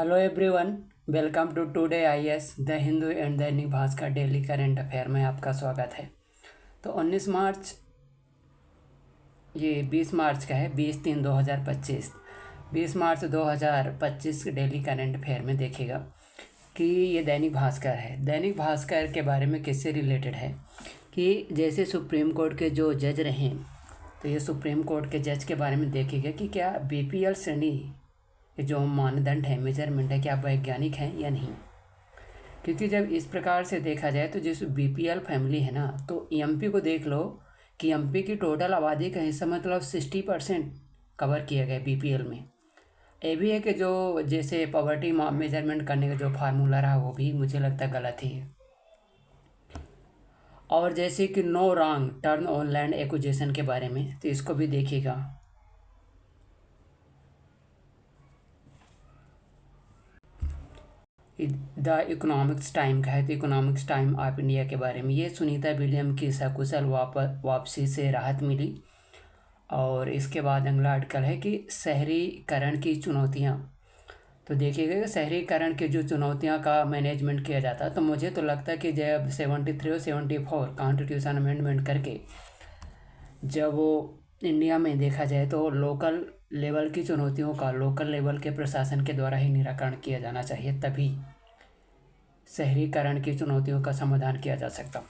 Hello everyone, welcome to today IAS the Hindu and Dainik Bhaskar daily current affair में आपका स्वागत है। तो 19 मार्च ये 20 मार्च का है, 20/3/2025। 20 मार्च 2025 डेली करंट अफेयर में देखिएगा कि ये दैनिक भास्कर है। दैनिक भास्कर के बारे में किससे रिलेटेड है कि जैसे सुप्रीम कोर्ट के जो जज रहे, तो ये सुप्रीम कोर्ट के जज के बारे में देखिएगा कि क्या बीपीएल श्रेणी जो मानदंड है, मेजरमेंट है, क्या आप वैज्ञानिक हैं या नहीं। क्योंकि जब इस प्रकार से देखा जाए तो जिस बीपीएल फैमिली है ना, तो एमपी को देख लो कि एमपी की टोटल आबादी का हिस्सा मतलब 60% कवर किया गया बीपीएल में। ये भी है कि जो जैसे पॉवर्टी मेजरमेंट करने का जो फार्मूला रहा वो भी मुझे लगता है गलत ही है। और जैसे कि no wrong turn on land acquisition के बारे में, तो इसको भी देखिएगा। द इकोनॉमिक्स टाइम का है, तो इकोनॉमिक्स टाइम ऑफ इंडिया के बारे में ये सुनीता विलियम की सकुशल वापसी से राहत मिली। और इसके बाद अगला आर्टिकल है कि शहरीकरण की चुनौतियाँ। तो देखिएगा कि शहरीकरण की जो चुनौतियाँ का मैनेजमेंट किया जाता है, तो मुझे तो लगता है कि जब 73 और 74 कॉन्स्टिट्यूशन अमेंडमेंट करके जब वो इंडिया में देखा जाए तो लोकल लेवल की चुनौतियों का लोकल लेवल के प्रशासन के द्वारा ही निराकरण किया जाना चाहिए, तभी शहरीकरण की चुनौतियों का समाधान किया जा सकता।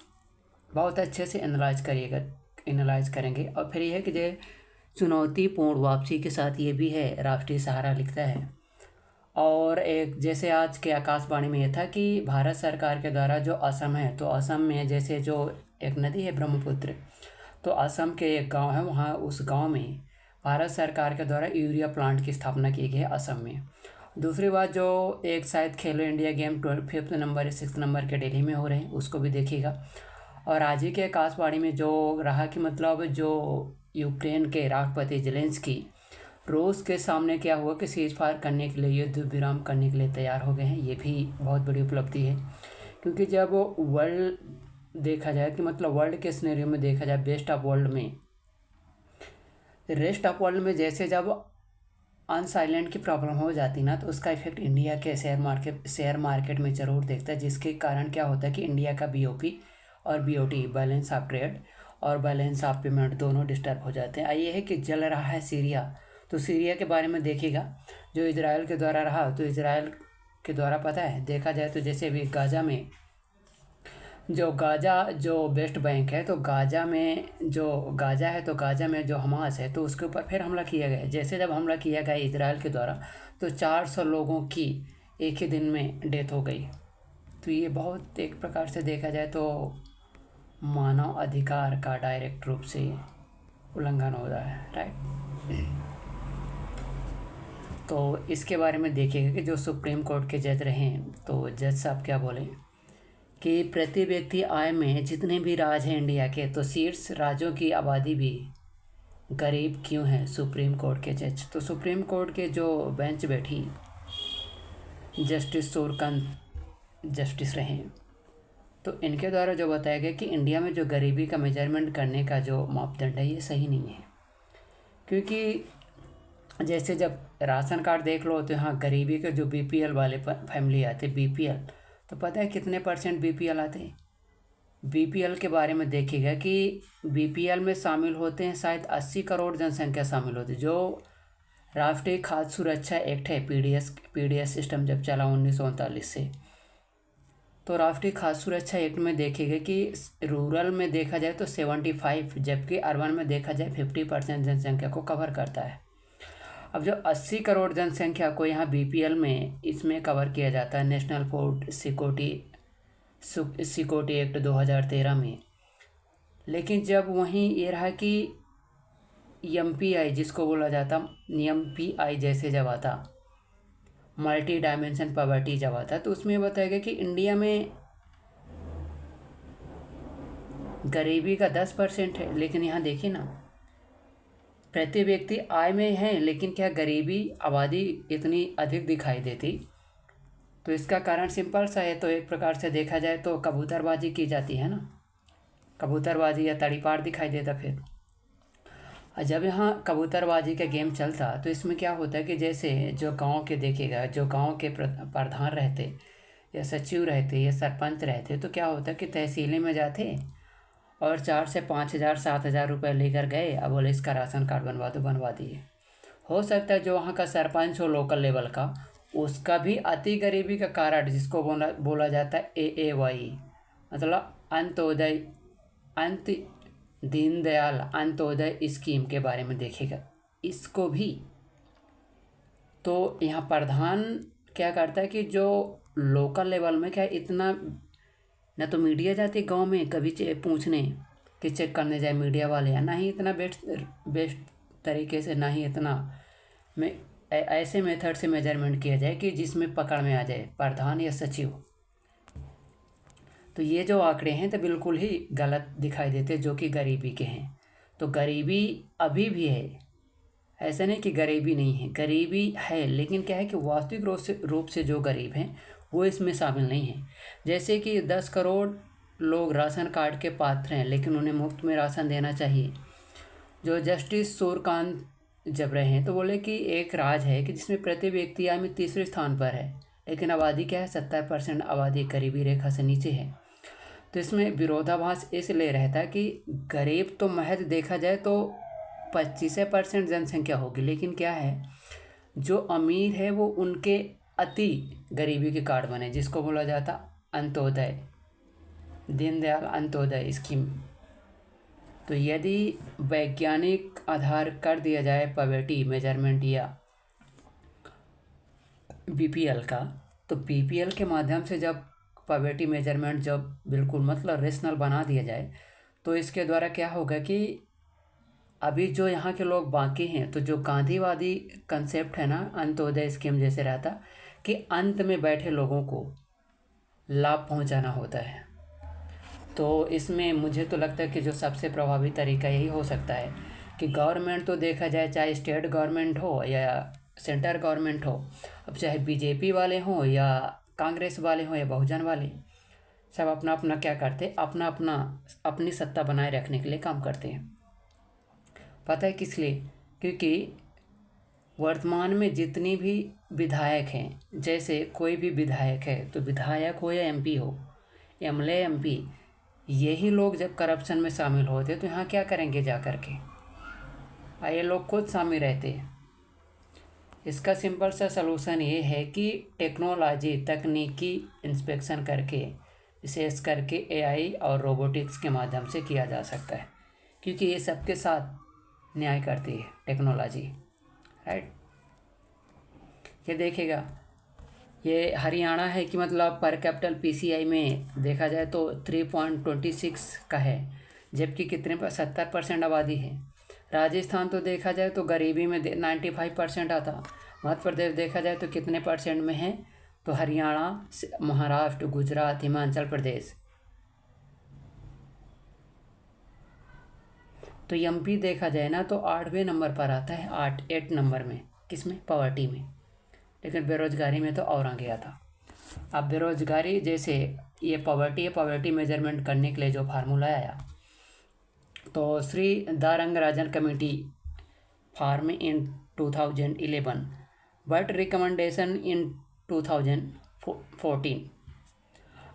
बहुत अच्छे से एनालाइज करेंगे। और फिर यह है कि जो चुनौतीपूर्ण वापसी के साथ ये भी है, राष्ट्रीय सहारा लिखता है। और एक जैसे आज के आकाशवाणी में यह था कि भारत सरकार के द्वारा जो असम है, तो असम में जैसे जो एक नदी है ब्रह्मपुत्र, तो असम के एक गांव है, वहाँ उस गांव में भारत सरकार के द्वारा यूरिया प्लांट की स्थापना की गई है असम में। दूसरी बात, जो एक शायद खेलो इंडिया गेम 5 नंबर या 6 नंबर के दिल्ली में हो रहे हैं, उसको भी देखिएगा। और आज ही के आकाशवाणी में जो रहा कि मतलब जो यूक्रेन के राष्ट्रपति जेलेंस्की रूस के सामने क्या हुआ कि सीज फायर करने के लिए, युद्ध विराम करने के लिए तैयार हो गए हैं, ये भी बहुत बड़ी उपलब्धि है। क्योंकि जब वर्ल्ड देखा जाए कि मतलब वर्ल्ड के सिनेरियो में देखा जाए, बेस्ट ऑफ वर्ल्ड में, रेस्ट ऑफ वर्ल्ड में जैसे जब अनसाइलेंट की प्रॉब्लम हो जाती ना, तो उसका इफेक्ट इंडिया के शेयर मार्केट में ज़रूर देखता है, जिसके कारण क्या होता है कि इंडिया का बीओपी और बीओटी, बैलेंस ऑफ ट्रेड और बैलेंस ऑफ पेमेंट, दोनों डिस्टर्ब हो जाते हैं। आइए है कि जल रहा है सीरिया, तो सीरिया के बारे में देखिएगा। जो इजराइल के द्वारा रहा, तो इजराइल के द्वारा पता है देखा जाए तो जैसे अभी गाज़ा में जो वेस्ट बैंक है, तो गाज़ा में जो गाज़ा है, तो गाज़ा में जो हमास है, तो उसके ऊपर फिर हमला किया गया। जैसे जब हमला किया गया इजराइल के द्वारा, तो 400 लोगों की एक ही दिन में डेथ हो गई। तो ये बहुत एक प्रकार से देखा जाए तो मानव अधिकार का डायरेक्ट रूप से उल्लंघन हो रहा है, राइट। तो इसके बारे में देखिएगा कि जो सुप्रीम कोर्ट के जज रहे, तो जज साहब क्या बोले कि प्रति व्यक्ति आय में जितने भी राज्य हैं इंडिया के, तो शीर्ष राज्यों की आबादी भी गरीब क्यों है। सुप्रीम कोर्ट के जज, तो सुप्रीम कोर्ट के जो बेंच बैठी जस्टिस सूर्यकांत जस्टिस रहे, तो इनके द्वारा जो बताया गया कि इंडिया में जो गरीबी का मेजरमेंट करने का जो मापदंड है, ये सही नहीं है। क्योंकि जैसे जब राशन कार्ड देख लो, तो यहाँ गरीबी के जो बीपीएल वाले फैमिली आते, बीपीएल, तो पता है कितने % बीपीएल आते हैं। बीपीएल के बारे में देखिएगा कि बीपीएल में शामिल होते हैं शायद 80 करोड़ जनसंख्या शामिल होती है। जो राष्ट्रीय खाद्य सुरक्षा एक्ट है, पीडीएस सिस्टम जब चला 1939 से, तो राष्ट्रीय खाद्य सुरक्षा एक्ट में देखिएगा कि रूरल में देखा जाए तो 75, जबकि अर्बन में देखा जाए 50% जनसंख्या को कवर करता है। अब जो 80 करोड़ जनसंख्या को यहाँ बीपीएल में इसमें कवर किया जाता है नेशनल फूड सिक्योरिटी एक्ट 2013 में। लेकिन जब वहीं ये रहा कि एमपीआई जिसको बोला जाता, एमपीआई जैसे जब आता, मल्टी डायमेंशन पॉवर्टी जब आता, तो उसमें बताया गया कि इंडिया में गरीबी का 10% है। लेकिन यहाँ देखिए ना, प्रति व्यक्ति आय में है, लेकिन क्या गरीबी आबादी इतनी अधिक दिखाई देती। तो इसका कारण सिंपल सा है। तो एक प्रकार से देखा जाए तो कबूतरबाजी की जाती है ना, कबूतरबाजी या तड़ीपार दिखाई देता। फिर जब यहाँ कबूतरबाजी का गेम चलता तो इसमें क्या होता है कि जैसे जो गांव के देखेगा, जो गांव के प्रधान रहते या सचिव रहते या सरपंच रहते, तो क्या होता है कि तहसीलें में जाते और 4 से 5 हज़ार 7 हज़ार रुपये लेकर गए, अब बोले इसका राशन कार्ड बनवा दो, बनवा दिए। हो सकता है जो वहाँ का सरपंच हो लोकल लेवल का, उसका भी अति गरीबी का कार्ड, जिसको बोला बोला जाता है AAY, मतलब अंत्योदय, अंत दीनदयाल अंत्योदय स्कीम के बारे में देखेगा इसको भी। तो यहाँ प्रधान क्या करता है कि जो लोकल लेवल में क्या इतना न तो मीडिया जाती गांव में कभी पूछने कि चेक करने जाए मीडिया वाले, या ना ही इतना बेस्ट तरीके से, ना ही इतना में ऐसे मेथड से मेजरमेंट किया जाए कि जिसमें पकड़ में आ जाए प्रधान या सचिव। तो ये जो आंकड़े हैं तो बिल्कुल ही गलत दिखाई देते, जो कि गरीबी के हैं। तो गरीबी अभी भी है, ऐसा नहीं कि गरीबी नहीं है, गरीबी है, लेकिन क्या है कि वास्तविक रूप से जो गरीब हैं वो इसमें शामिल नहीं हैं। जैसे कि 10 करोड़ लोग राशन कार्ड के पात्र हैं, लेकिन उन्हें मुफ्त में राशन देना चाहिए। जो जस्टिस सूर्यकांत जब रहे हैं तो बोले कि एक राज है कि जिसमें प्रति व्यक्ति आय में तीसरे स्थान पर है, लेकिन आबादी क्या है, 70% आबादी गरीबी रेखा से नीचे है। तो इसमें विरोधाभास इसलिए रहता है कि गरीब तो महज देखा जाए तो 25% जनसंख्या होगी, लेकिन क्या है जो अमीर है वो उनके अति गरीबी के कार्ड बने, जिसको बोला जाता अंत्योदय, दीनदयाल अंत्योदय स्कीम। तो यदि वैज्ञानिक आधार कर दिया जाए पॉवर्टी मेजरमेंट या BPL का, तो BPL के माध्यम से जब पॉवर्टी मेजरमेंट जब बिल्कुल मतलब रेशनल बना दिया जाए, तो इसके द्वारा क्या होगा कि अभी जो यहाँ के लोग बाकी हैं, तो जो गांधीवादी कंसेप्ट है ना अंत्योदय स्कीम जैसे रहता कि अंत में बैठे लोगों को लाभ पहुँचाना होता है। तो इसमें मुझे तो लगता है कि जो सबसे प्रभावी तरीका यही हो सकता है कि गवर्नमेंट तो देखा जाए, चाहे स्टेट गवर्नमेंट हो या सेंटर गवर्नमेंट हो, अब चाहे BJP वाले हों या कांग्रेस वाले हों या बहुजन वाले, सब अपना अपना क्या करते, अपनी सत्ता बनाए रखने के लिए काम करते हैं। पता है किस लिए? क्योंकि वर्तमान में जितनी भी विधायक हैं, जैसे कोई भी विधायक है, तो विधायक हो या MP हो, MLA MP, यही लोग जब करप्शन में शामिल होते तो यहाँ क्या करेंगे जा कर के, ये लोग खुद शामिल रहते हैं। इसका सिंपल सा सलूशन ये है कि टेक्नोलॉजी तकनीकी इंस्पेक्शन करके, विशेष करके AI और रोबोटिक्स के माध्यम से किया जा सकता है, क्योंकि ये सबके साथ न्याय करती है टेक्नोलॉजी, राइट। ये देखेगा, ये हरियाणा है कि मतलब पर कैपिटल PCI में देखा जाए तो 3.26 का है, जबकि कितने पर 70% आबादी है। राजस्थान तो देखा जाए तो गरीबी में 95% आता। मध्य प्रदेश देखा जाए तो कितने % में है, तो हरियाणा, महाराष्ट्र, गुजरात, हिमाचल प्रदेश। तो MP देखा जाए ना तो 8वें नंबर पर आता है, 8 नंबर में, किसमें, पॉवर्टी में। लेकिन बेरोजगारी में तो और आगे आता। अब बेरोजगारी जैसे ये पॉवर्टी है, पॉवर्टी मेजरमेंट करने के लिए जो फार्मूला आया, तो Shri Rangarajan committee formed in 2011 but recommendation in 2014।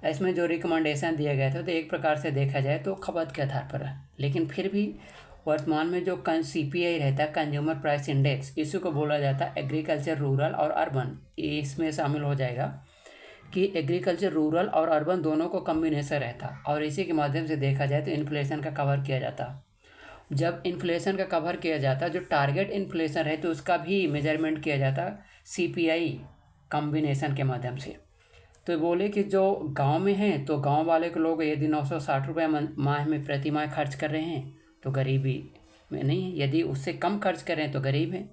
इसमें जो रिकमेंडेशन दिया गया था तो एक प्रकार से देखा जाए तो खपत के आधार पर है, लेकिन फिर भी वर्तमान में जो CPI रहता है, कंज्यूमर प्राइस इंडेक्स, इसी को बोला जाता है एग्रीकल्चर, रूरल और अर्बन। इसमें शामिल हो जाएगा कि एग्रीकल्चर, रूरल और अर्बन दोनों को कम्बिनेशन रहता, और इसी के माध्यम से देखा जाए तो इन्फ्लेशन का कवर किया जाता। जब इन्फ्लेशन का कवर किया जाता, जो टारगेट इन्फ्लेशन है तो उसका भी मेजरमेंट किया जाता CPI कम्बिनेशन के माध्यम से। तो बोले कि जो गांव में हैं तो गांव वाले के लोग यदि 960 रुपये माह में प्रति माह खर्च कर रहे हैं तो गरीबी में नहीं है, यदि उससे कम खर्च कर रहे हैं तो गरीब हैं।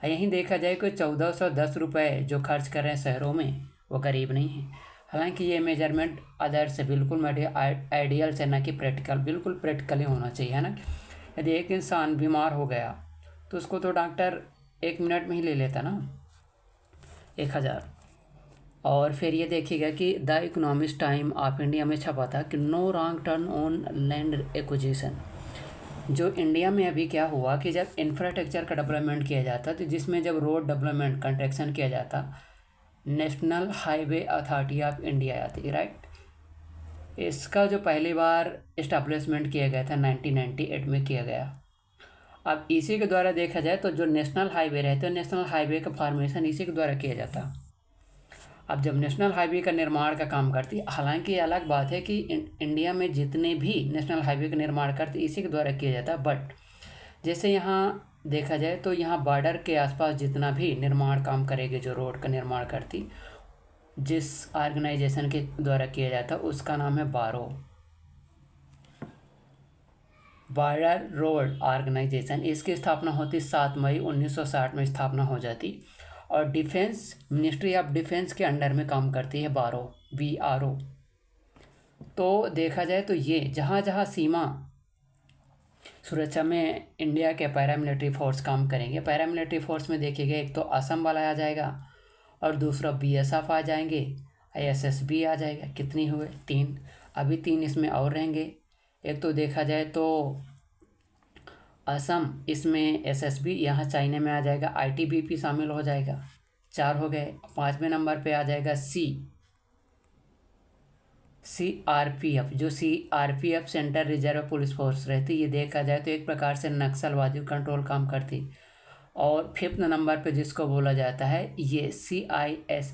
यहीं देखा जाए कि 1410 रुपये जो खर्च कर रहे हैं शहरों में वो गरीब नहीं है। हालांकि ये मेजरमेंट अदर से बिल्कुल आइडियल से, ना कि प्रैक्टिकल, बिल्कुल प्रैक्टिकली होना चाहिए, है ना। यदि एक इंसान बीमार हो गया तो उसको तो डॉक्टर 1 मिनट में ही ले लेता ना, 1000। और फिर ये देखिएगा कि the Economist time of India में छपा था कि no wrong turn on land acquisition, जो इंडिया में अभी क्या हुआ कि जब इंफ्रास्ट्रक्चर का डेवलपमेंट किया जाता तो जिसमें जब रोड डेवलपमेंट कंस्ट्रक्शन किया जाता, national highway authority of India आती, राइट। इसका जो पहली बार इस्टेब्लिशमेंट किया गया था 1998 में किया गया। अब इसी के द्वारा देखा जाए तो जो नेशनल हाईवे रहते हैं, नेशनल हाईवे का फॉर्मेशन इसी के द्वारा किया जाता। अब जब नेशनल हाईवे का निर्माण का काम करती, हालांकि ये अलग बात है कि इंडिया में जितने भी नेशनल हाईवे का निर्माण करते इसी के द्वारा किया जाता, बट जैसे यहाँ देखा जाए तो यहाँ बॉर्डर के आसपास जितना भी निर्माण काम करेगी, जो रोड का निर्माण करती, जिस ऑर्गेनाइजेशन के द्वारा किया जाता उसका नाम है बॉर्डर रोड ऑर्गेनाइजेशन। इसकी स्थापना होती 7 मई 1960 में स्थापना हो जाती और डिफेंस मिनिस्ट्री ऑफ डिफेंस के अंडर में काम करती है BRO। तो देखा जाए तो ये जहाँ जहाँ सीमा सुरक्षा में इंडिया के पैरामिलिट्री फोर्स काम करेंगे, पैरामिलिट्री फोर्स में देखिएगा एक तो असम वाला आ जाएगा और दूसरा BSF आ जाएंगे, ISSB आ जाएगा। कितनी हुए? 3। अभी 3 इसमें और रहेंगे। एक तो देखा जाए तो असम, इसमें SSB, यहाँ चाइना में आ जाएगा, ITBP शामिल हो जाएगा। 4 हो गए। 5वें नंबर पे आ जाएगा CRPF, जो CRPF central reserve police force रहती, ये देखा जाए तो एक प्रकार से नक्सलवादी कंट्रोल काम करती। और 5th नंबर पे जिसको बोला जाता है ये CISE,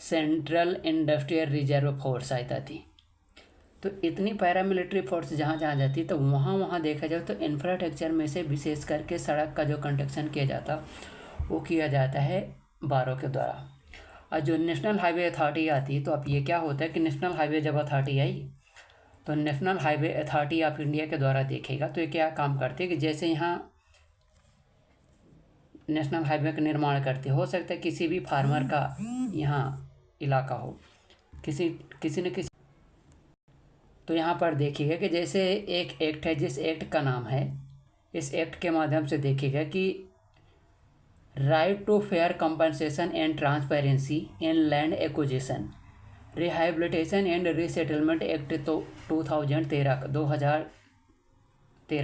central industrial reserve force आता थी। तो इतनी पैरामिलिट्री फोर्स जहाँ जहाँ जाती तो वहाँ देखा जाए तो इंफ्रास्ट्रक्चर में से विशेष करके सड़क का जो कंस्ट्रक्शन किया जाता वो किया जाता है BRO के द्वारा। और जो नेशनल हाईवे अथॉरिटी आती तो अब ये क्या होता है कि नेशनल हाईवे जब अथॉरिटी आई तो national highway authority of India के द्वारा देखेगा तो ये क्या काम करती है कि जैसे यहाँ नेशनल हाईवे का निर्माण करती, हो सकता है किसी भी फार्मर का यहाँ इलाका हो, किसी न किसी, तो यहाँ पर देखिएगा कि जैसे एक एक्ट है, जिस एक्ट का नाम है, इस एक्ट के माध्यम से देखिएगा कि right to fair compensation and transparency in land acquisition rehabilitation and resettlement act तो 2013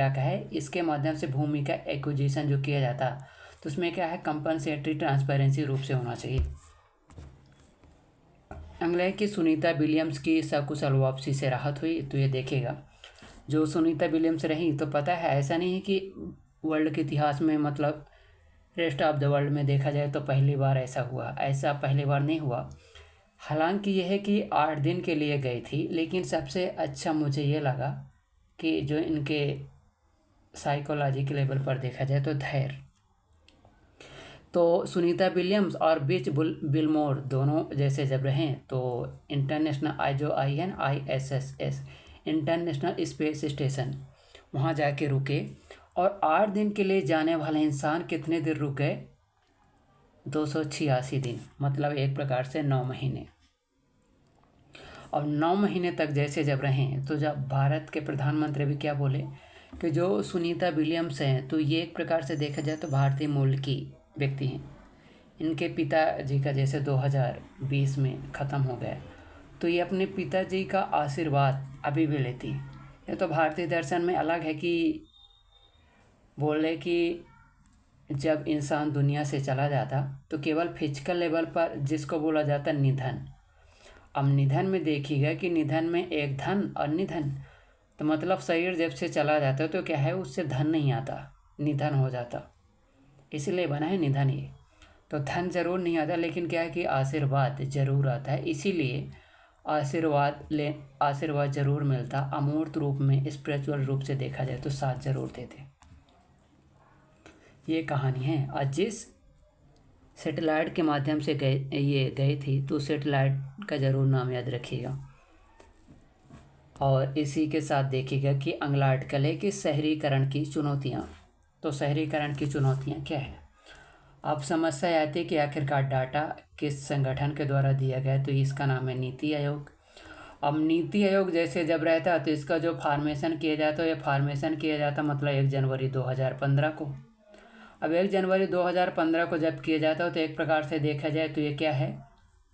का है। इसके माध्यम से भूमि का एक्विजिशन जो किया जाता तो उसमें क्या है, कंपनसेटरी ट्रांसपेरेंसी रूप से होना चाहिए। अगला है कि सुनीता विलियम्स की सकुशल वापसी से राहत हुई। तो ये देखेगा जो सुनीता विलियम्स रही तो पता है ऐसा नहीं है कि वर्ल्ड के इतिहास में, मतलब रेस्ट ऑफ द वर्ल्ड में देखा जाए तो पहली बार ऐसा हुआ, ऐसा पहली बार नहीं हुआ। हालांकि यह है कि 8 दिन के लिए गई थी, लेकिन सबसे अच्छा मुझे ये लगा कि जो इनके साइकोलॉजी के लेवल पर देखा जाए तो धैर्य। तो सुनीता विलियम्स और बिच बिलमोर दोनों जैसे जब रहें तो इंटरनेशनल जो INISS इंटरनेशनल स्पेस स्टेशन वहाँ जाके रुके और 8 दिन के लिए जाने वाले इंसान कितने दिन रुक गए? 286 दिन, मतलब एक प्रकार से 9 महीने। और 9 महीने तक जैसे जब रहें तो जब भारत के प्रधानमंत्री भी क्या बोले कि जो सुनीता विलियम्स हैं तो ये एक प्रकार से देखा जाए तो भारतीय मूल की व्यक्ति हैं। इनके पिताजी का जैसे 2020 में ख़त्म हो गया तो ये अपने पिताजी का आशीर्वाद अभी भी लेती। ये तो भारतीय दर्शन में अलग है कि बोले कि जब इंसान दुनिया से चला जाता तो केवल फिजिकल लेवल पर जिसको बोला जाता निधन। अब निधन में देखिएगा कि निधन में एक धन और निधन, तो मतलब शरीर जब से चला जाता तो क्या है, उससे धन नहीं आता, निधन हो जाता, इसलिए बना है निधन। ये तो धन जरूर नहीं आता, लेकिन क्या है कि आशीर्वाद जरूर आता है, इसीलिए आशीर्वाद जरूर मिलता। अमूर्त रूप में, स्पिरिचुअल रूप से देखा जाए तो साथ जरूर देते। ये कहानी है। और जिस सेटेलाइट के माध्यम से गई थी तो सेटेलाइट का ज़रूर नाम याद रखिएगा। और इसी के साथ देखिएगा कि अगला आर्टिकल है कि शहरीकरण की चुनौतियाँ। तो शहरीकरण की चुनौतियाँ क्या है? अब समस्या आती है कि आखिरकार डाटा किस संगठन के द्वारा दिया गया, तो इसका नाम है नीति आयोग। अब नीति आयोग जैसे जब रहता है तो इसका जो फॉर्मेशन किया जाता है, ये फॉर्मेशन किया जाता मतलब 1 जनवरी 2015 को। अब 1 जनवरी 2015 को जब किया जाता है तो एक प्रकार से देखा जाए तो ये क्या है,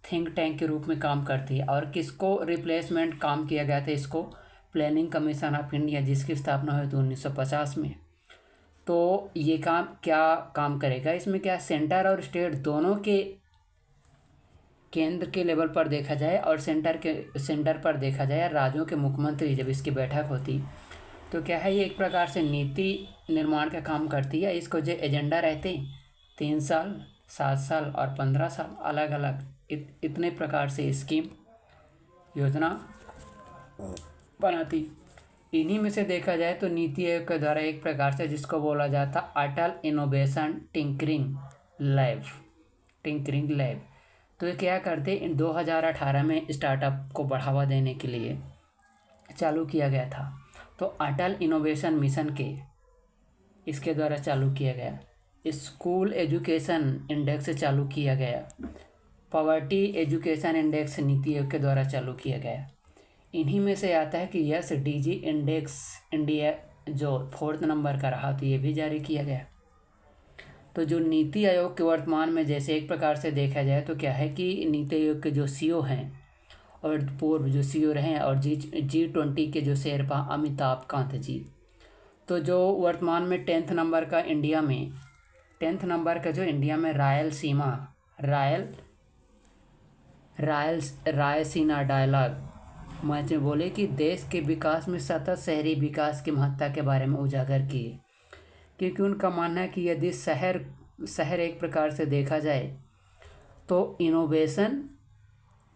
थिंक टैंक के रूप में काम करती है। और किसको रिप्लेसमेंट काम किया गया था, इसको प्लानिंग कमीशन ऑफ इंडिया, जिसकी स्थापना हुई थी 1950 में। तो ये काम क्या काम करेगा, इसमें क्या सेंटर और स्टेट दोनों के केंद्र के लेवल पर देखा जाए और सेंटर पर देखा जाए, राज्यों के मुख्यमंत्री जब इसकी बैठक होती तो क्या है, ये एक प्रकार से नीति निर्माण का काम करती है। इसको जो एजेंडा रहते 3 साल, 7 साल और 15 साल अलग अलग इतने प्रकार से स्कीम योजना बनाती। इन्हीं में से देखा जाए तो नीति आयोग के द्वारा एक प्रकार से जिसको बोला जाता अटल इनोवेशन टिंकरिंग लैब। तो ये क्या करते, इन 2018 में स्टार्टअप को बढ़ावा देने के लिए चालू किया गया था। तो अटल इनोवेशन मिशन के इसके द्वारा चालू किया गया। स्कूल एजुकेशन इंडेक्स चालू किया गया। Poverty education index NITI Aayog के द्वारा चालू किया गया। इन्हीं में से आता है कि SDG इंडेक्स इंडिया जो 4th नंबर का रहा, तो ये भी जारी किया गया। तो जो नीति आयोग के वर्तमान में जैसे एक प्रकार से देखा जाए तो क्या है कि नीति आयोग के जो CEO हैं और पूर्व जो CEO रहे हैं और G20 के जो शेरपा अमिताभ कांत जी, तो जो वर्तमान में 10th नंबर का जो इंडिया में रायसीना डायलॉग मंच में बोले कि देश के विकास में सतत शहरी विकास की महत्ता के बारे में उजागर किए, क्योंकि उनका मानना है कि यदि शहर एक प्रकार से देखा जाए तो इनोवेशन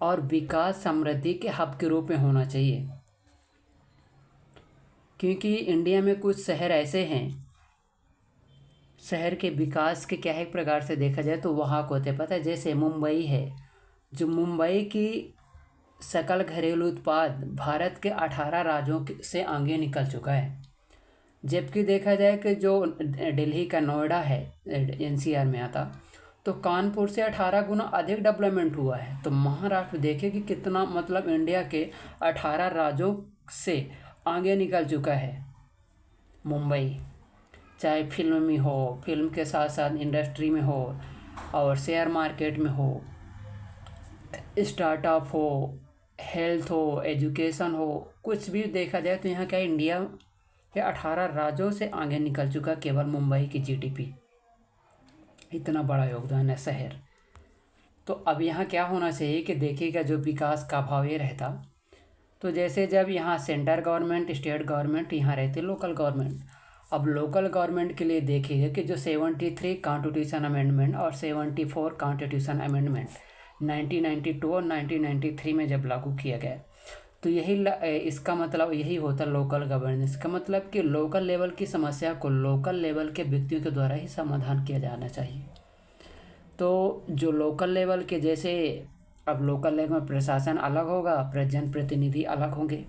और विकास समृद्धि के हब के रूप में होना चाहिए। क्योंकि इंडिया में कुछ शहर ऐसे हैं, शहर के विकास के क्या है एक प्रकार से देखा जाए तो वहाँ को होते पता है, जैसे मुंबई है, जो मुंबई की सकल घरेलू उत्पाद भारत के 18 राज्यों से आगे निकल चुका है। जबकि देखा जाए कि जो दिल्ली का नोएडा है NCR में आता, तो कानपुर से 18 गुना अधिक डेवलपमेंट हुआ है। तो महाराष्ट्र देखे कि कितना मतलब इंडिया के 18 राज्यों से आगे निकल चुका है मुंबई, चाहे फिल्म में हो, फिल्म के साथ साथ इंडस्ट्री में हो और शेयर मार्केट में हो, स्टार्टअप हो, हेल्थ हो, एजुकेशन हो, कुछ भी देखा जाए तो यहाँ क्या इंडिया के 18 राज्यों से आगे निकल चुका केवल मुंबई की GDP। इतना बड़ा योगदान है शहर। तो अब यहाँ क्या होना चाहिए कि देखिएगा जो विकास का भाव ये रहता, तो जैसे जब यहाँ सेंटर गवर्नमेंट, स्टेट गवर्नमेंट, यहाँ रहते लोकल गवर्नमेंट। अब लोकल गवर्नमेंट के लिए देखिएगा कि जो 73 कॉन्स्टिट्यूशन अमेंडमेंट और 74 कॉन्स्टिट्यूशन अमेंडमेंट 1992 और 1993 में जब लागू किया गया, तो इसका मतलब यही होता लोकल गवर्नेंस का मतलब कि लोकल लेवल की समस्या को लोकल लेवल के व्यक्तियों के द्वारा ही समाधान किया जाना चाहिए। तो जो लोकल लेवल के जैसे अब लोकल लेवल में प्रशासन अलग होगा, जनप्रतिनिधि अलग होंगे।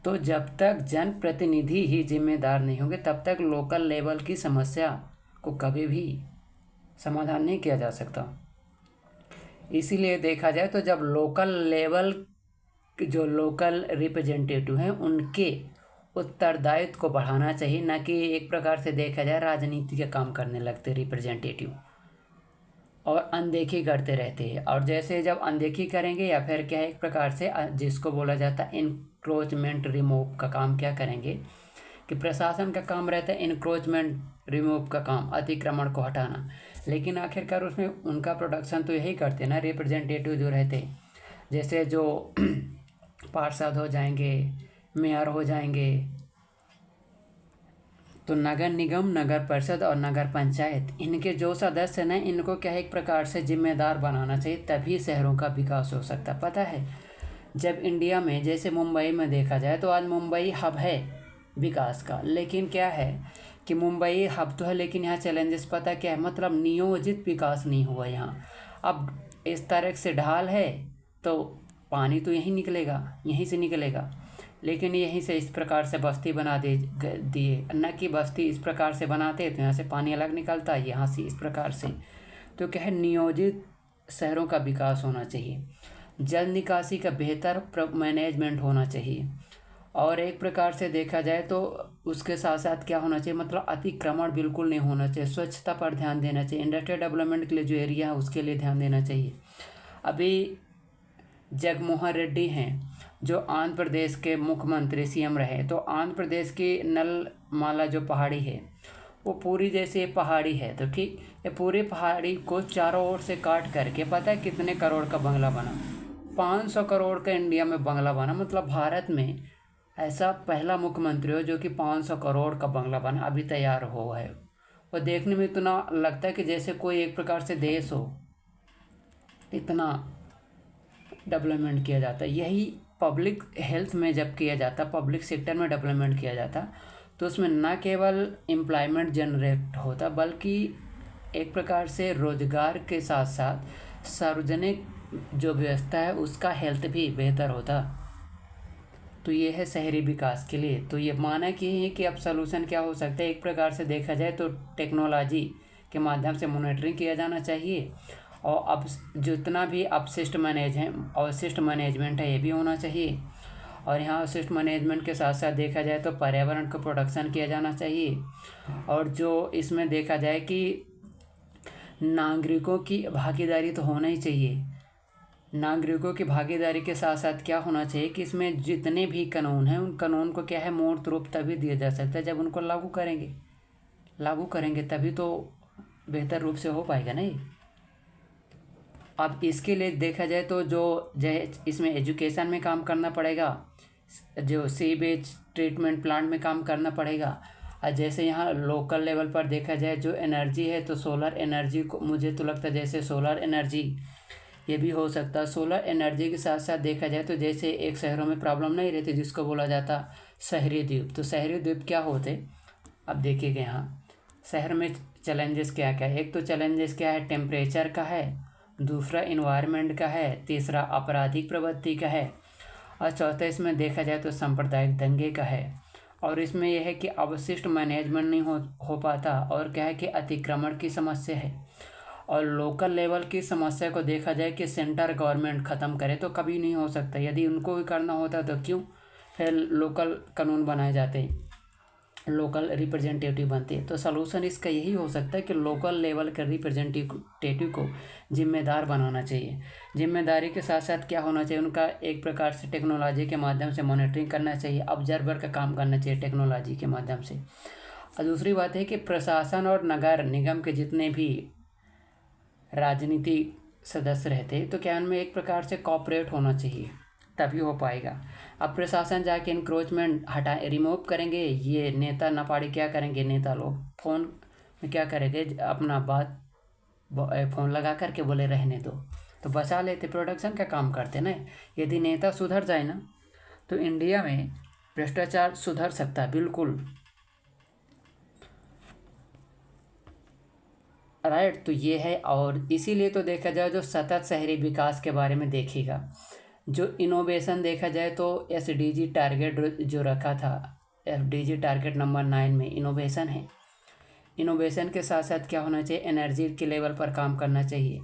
तो जब तक जनप्रतिनिधि ही जिम्मेदार नहीं होंगे तब तक लोकल लेवल की समस्या को कभी भी समाधान नहीं किया जा सकता। इसीलिए देखा जाए तो जब जो लोकल रिप्रेजेंटेटिव हैं उनके उत्तरदायित्व को बढ़ाना चाहिए, ना कि एक प्रकार से देखा जाए राजनीति का काम करने लगते रिप्रेजेंटेटिव और अनदेखी करते रहते हैं। और जैसे जब अनदेखी करेंगे या फिर क्या है एक प्रकार से जिसको बोला जाता है इंक्रोचमेंट रिमूव का काम क्या करेंगे कि प्रशासन का काम रहता है इंक्रोचमेंट रिमूव का काम, अतिक्रमण को हटाना, लेकिन आखिरकार उसमें उनका प्रोडक्शन तो यही करते हैं ना रिप्रेजेंटेटिव जो रहते, जैसे जो पार्षद हो जाएंगे, मेयर हो जाएंगे, तो नगर निगम, नगर परिषद और नगर पंचायत इनके जो सदस्य हैं इनको क्या है एक प्रकार से जिम्मेदार बनाना चाहिए, तभी शहरों का विकास हो सकता। पता है जब इंडिया में जैसे मुंबई में देखा जाए तो आज मुंबई हब है विकास का, लेकिन क्या है कि मुंबई हब तो है लेकिन यहाँ चैलेंजेस पता क्या है, मतलब नियोजित विकास नहीं हुआ यहाँ। अब इस तरह से ढाल है तो पानी तो यहीं से निकलेगा, लेकिन यहीं से इस प्रकार से बस्ती बना दिए, न कि बस्ती इस प्रकार से बनाते तो यहाँ से पानी अलग निकलता, यहाँ से इस प्रकार से। तो क्या है नियोजित शहरों का विकास होना चाहिए, जल निकासी का बेहतर मैनेजमेंट होना चाहिए, और एक प्रकार से देखा जाए तो उसके साथ साथ क्या होना चाहिए, मतलब अतिक्रमण बिल्कुल नहीं होना चाहिए, स्वच्छता पर ध्यान देना चाहिए, इंडस्ट्रियल डेवलपमेंट के लिए जो एरिया है उसके लिए ध्यान देना चाहिए। अभी जगमोहन रेड्डी हैं जो आंध्र प्रदेश के मुख्यमंत्री सीएम रहे, तो आंध्र प्रदेश की नलमाला जो पहाड़ी है वो पूरी जैसे ये पहाड़ी है, तो ठीक ये पूरी पहाड़ी को चारों ओर से काट करके पता है कितने करोड़ का बंगला बना? 500 करोड़ का इंडिया में बंगला बना। मतलब भारत में ऐसा पहला मुख्यमंत्री हो जो कि 500 करोड़ का बंगला बना अभी तैयार हुआ है। और देखने में इतना लगता है कि जैसे कोई एक प्रकार से देश हो, इतना डेवलपमेंट किया जाता है। यही पब्लिक हेल्थ में जब किया जाता, पब्लिक सेक्टर में डेवलपमेंट किया जाता, तो उसमें न केवल एम्प्लॉयमेंट जनरेट होता बल्कि एक प्रकार से रोजगार के साथ साथ सार्वजनिक जो व्यवस्था है उसका हेल्थ भी बेहतर होता। तो ये है शहरी विकास के लिए। तो ये माना कि है कि अब सलूशन क्या हो सकता है, एक प्रकार से देखा जाए तो टेक्नोलॉजी के माध्यम से मॉनिटरिंग किया जाना चाहिए, और अब जितना भी अवशिष्ट मैनेजमेंट है ये भी होना चाहिए। और यहाँ अवशिष्ट मैनेजमेंट के साथ साथ देखा जाए तो पर्यावरण को प्रोटेक्शन किया जाना चाहिए। और जो इसमें देखा जाए कि नागरिकों की भागीदारी तो होना ही चाहिए। नागरिकों की भागीदारी के साथ साथ क्या होना चाहिए कि इसमें जितने भी कानून हैं उन कानून को क्या है मूर्त रूप तभी दिया जा सकता है जब उनको लागू करेंगे तभी तो बेहतर रूप से हो पाएगा नहीं। अब इसके लिए देखा जाए तो जो इसमें एजुकेशन में काम करना पड़ेगा, जो सीवेज ट्रीटमेंट प्लांट में काम करना पड़ेगा। और जैसे यहाँ लोकल लेवल पर देखा जाए जो एनर्जी है तो सोलर एनर्जी को मुझे तो लगता है जैसे सोलर एनर्जी ये भी हो सकता है। सोलर एनर्जी के साथ साथ देखा जाए तो जैसे एक शहरों में प्रॉब्लम नहीं रहती जिसको बोला जाता शहरी द्वीप, तो शहरी द्वीप क्या होते अब देखिएगा यहाँ शहर में चैलेंजेस क्या क्या है। एक तो चैलेंजेस क्या है, टेम्परेचर का है, दूसरा इन्वायरमेंट का है, तीसरा आपराधिक प्रवृत्ति का है, और चौथा इसमें देखा जाए तो सांप्रदायिक दंगे का है। और इसमें यह है कि अवशिष्ट मैनेजमेंट नहीं हो पाता, और क्या है कि अतिक्रमण की समस्या है। और लोकल लेवल की समस्या को देखा जाए कि सेंटर गवर्नमेंट ख़त्म करे तो कभी नहीं हो सकता। यदि उनको भी करना होता तो क्यों फिर लोकल कानून बनाए जाते, लोकल रिप्रेजेंटेटिव बनते। तो सलूशन इसका यही हो सकता है कि लोकल लेवल के रिप्रेजेंटेटिव को जिम्मेदार बनाना चाहिए। जिम्मेदारी के साथ साथ क्या होना चाहिए, उनका एक प्रकार से टेक्नोलॉजी के माध्यम से मॉनिटरिंग करना चाहिए, ऑब्जर्वर का काम करना चाहिए टेक्नोलॉजी के माध्यम से। और दूसरी बात है कि प्रशासन और नगर निगम के जितने भी राजनीतिक सदस्य रहते तो क्या उनमें एक प्रकार से कॉपरेट होना चाहिए तभी हो पाएगा। अब प्रशासन जाके इंक्रोचमेंट रिमूव करेंगे, ये नेता नपाड़ी क्या करेंगे, नेता लोग फ़ोन में क्या करेंगे अपना बात फ़ोन लगा करके बोले रहने दो, तो बचा लेते, प्रोडक्शन का काम करते ना। यदि नेता सुधर जाए ना तो इंडिया में भ्रष्टाचार सुधर सकता है बिल्कुल, राइट। तो ये है। और इसीलिए तो देखा जाए जो सतत शहरी विकास के बारे में देखेगा, जो इनोवेशन देखा जाए तो SDG टारगेट जो रखा था, FDG टारगेट नंबर 9 में इनोवेशन है। इनोवेशन के साथ साथ क्या होना चाहिए, एनर्जी के लेवल पर काम करना चाहिए।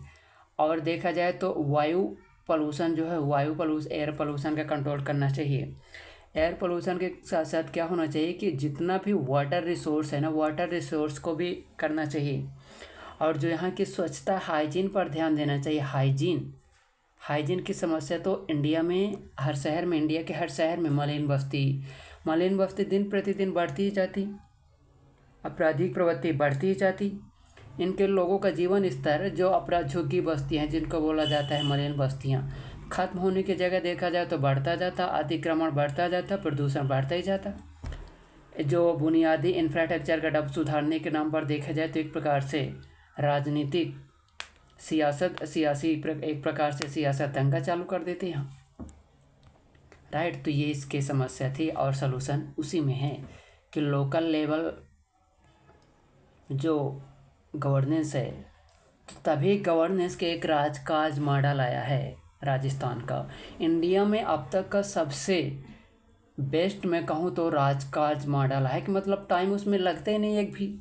और देखा जाए तो वायु पोल्यूशन जो है, एयर पोल्यूशन का कंट्रोल करना चाहिए। एयर पोल्यूशन के साथ साथ क्या होना चाहिए कि जितना भी वाटर रिसोर्स है ना, वाटर रिसोर्स को भी करना चाहिए। और जो यहाँ की स्वच्छता हाइजीन पर ध्यान देना चाहिए। हाइजीन की समस्या तो इंडिया के हर शहर में मलिन बस्ती दिन प्रतिदिन बढ़ती ही जाती, आपराधिक प्रवृत्ति बढ़ती ही जाती। इनके लोगों का जीवन स्तर जो अपराध झुग्गी बस्तियाँ हैं जिनको बोला जाता है मलिन बस्तियाँ, खत्म होने की जगह देखा जाए तो बढ़ता जाता, अतिक्रमण बढ़ता जाता, प्रदूषण बढ़ता ही जाता। जो बुनियादी इंफ्रास्ट्रक्चर का सुधारने के नाम पर देखा जाए तो एक प्रकार से राजनीतिक एक प्रकार से सियासत दंगा चालू कर देते हैं, राइट। तो ये इसकी समस्या थी और सलूशन उसी में है कि लोकल लेवल जो गवर्नेंस है, तो तभी गवर्नेंस के एक राजकाज मॉडल आया है राजस्थान का। इंडिया में अब तक का सबसे बेस्ट मैं कहूँ तो राजकाज मॉडल है कि मतलब टाइम उसमें लगता ही नहीं एक भी,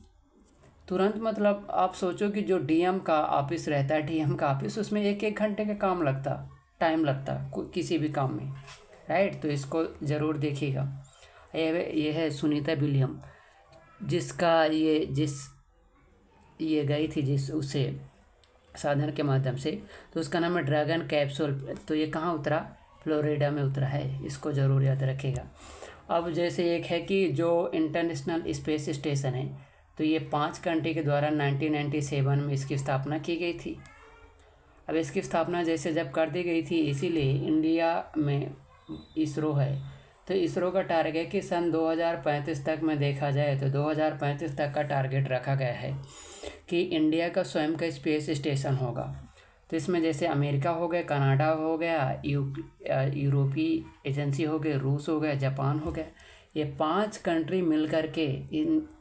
तुरंत। मतलब आप सोचो कि जो DM का ऑफिस रहता है, DM का ऑफिस, उसमें 1-1 घंटे का टाइम लगता किसी भी काम में, राइट। तो इसको ज़रूर देखिएगा। ये है सुनीता विलियम जिसका ये गई थी उसे साधन के माध्यम से, तो उसका नाम है ड्रैगन कैप्सूल। तो ये कहाँ उतरा, फ्लोरिडा में उतरा है, इसको ज़रूर याद रखिएगा। अब जैसे एक है कि जो इंटरनेशनल स्पेस स्टेशन है, तो ये 5 कंट्री के द्वारा 1997 में इसकी स्थापना की गई थी। अब इसकी स्थापना जैसे जब कर दी गई थी, इसीलिए इंडिया में इसरो है, तो इसरो का टारगेट है कि सन 2035 तक में देखा जाए तो 2035 तक का टारगेट रखा गया है कि इंडिया का स्वयं का स्पेस स्टेशन होगा। तो इसमें जैसे अमेरिका हो गया, कनाडा हो गया, यूरोपीय एजेंसी हो गए, रूस हो गया, जापान हो गया, ये 5 कंट्री मिल कर के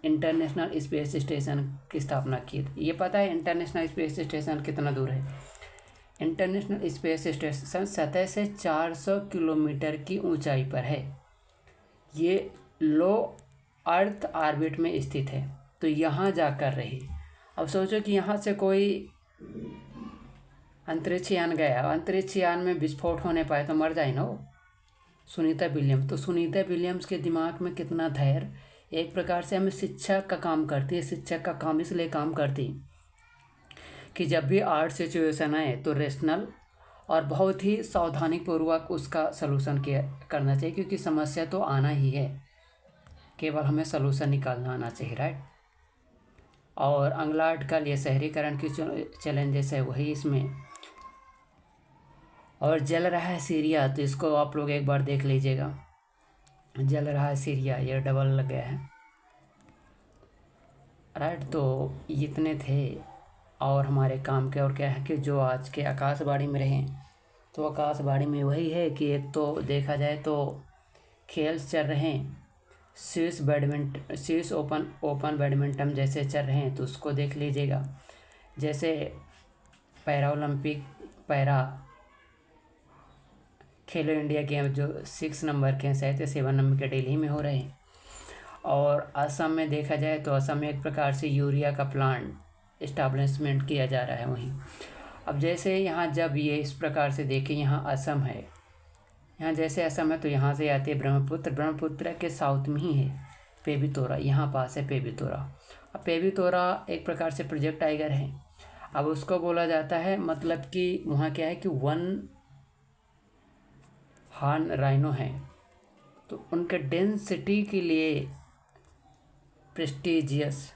इंटरनेशनल स्पेस स्टेशन की स्थापना की। ये पता है इंटरनेशनल स्पेस स्टेशन कितना दूर है? इंटरनेशनल स्पेस स्टेशन सतह से 400 किलोमीटर की ऊंचाई पर है। ये लो अर्थ ऑर्बिट में स्थित है, तो यहाँ जाकर रही। अब सोचो कि यहाँ से कोई अंतरिक्ष यान गया, अंतरिक्ष यान में विस्फोट होने पाए तो मर जाए ना वो, सुनीता विलियम्स। तो सुनीता विलियम्स के दिमाग में कितना धैर्य, एक प्रकार से हमें शिक्षक का काम करती है। शिक्षक का काम इसलिए काम करती कि जब भी आर्ट सिचुएशन आए तो रेशनल और बहुत ही सावधानीपूर्वक उसका सलूशन करना चाहिए, क्योंकि समस्या तो आना ही है, केवल हमें सलूशन निकालना आना चाहिए, राइट। और अगला आर्टिकल ये शहरीकरण की चैलेंजेस है, वही इसमें। और जल रहा है सीरिया, तो इसको आप लोग एक बार देख लीजिएगा। जल रहा है सीरिया, ये डबल लग गया है, राइट। तो इतने थे और हमारे काम के, और क्या है कि जो आज के आकाशवाणी में रहें, तो आकाशवाणी में वही है कि एक तो देखा जाए तो खेल चल रहे हैं, स्विस ओपन बैडमिंटन जैसे चल रहे हैं, तो उसको देख लीजिएगा। जैसे पैरा खेलो इंडिया गेम जो 6 नंबर के हैं, शायद 7 नंबर के दिल्ली में हो रहे हैं। और असम में देखा जाए तो असम में एक प्रकार से यूरिया का प्लांट इस्टेब्लिशमेंट किया जा रहा है वहीं। अब जैसे यहाँ जब ये इस प्रकार से देखें, यहाँ असम है, यहाँ जैसे असम है तो यहाँ से आती है ब्रह्मपुत्र के साउथ में ही है पेबीतोरा, यहाँ पास है पेबीतोरा। अब पेबीतोरा एक प्रकार से प्रोजेक्ट टाइगर है। अब उसको बोला जाता है, मतलब कि वहाँ क्या है कि 1 हॉर्न राइनो है, तो उनके डेंसिटी के लिए प्रेस्टिजियस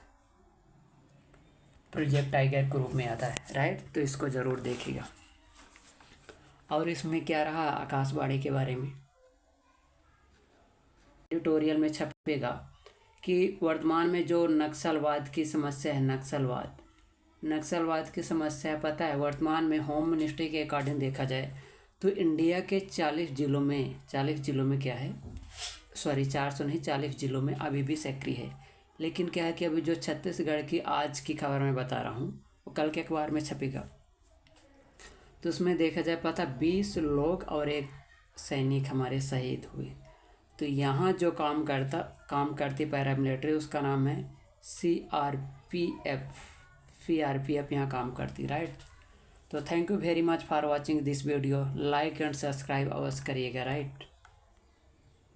प्रोजेक्ट टाइगर के रूप में आता है, राइट। तो इसको ज़रूर देखिएगा। और इसमें क्या रहा आकाशवाणी के बारे में, एडिटोरियल में छपेगा कि वर्तमान में जो नक्सलवाद की समस्या है, नक्सलवाद की समस्या पता है, वर्तमान में होम मिनिस्ट्री के अकॉर्डिंग देखा जाए तो इंडिया के 40 जिलों में क्या है, 400 नहीं 40 जिलों में अभी भी सक्रिय है। लेकिन क्या है कि अभी जो छत्तीसगढ़ की आज की खबर मैं बता रहा हूँ, वो कल के अखबार में छपेगा, तो उसमें देखा जाए पता 20 लोग और एक सैनिक हमारे शहीद हुए। तो यहाँ जो काम करती पैरामिलिट्री, उसका नाम है CRPF यहाँ काम करती, राइट। तो thank you very much for watching this video, like and subscribe अवश्य करिएगा, राइट।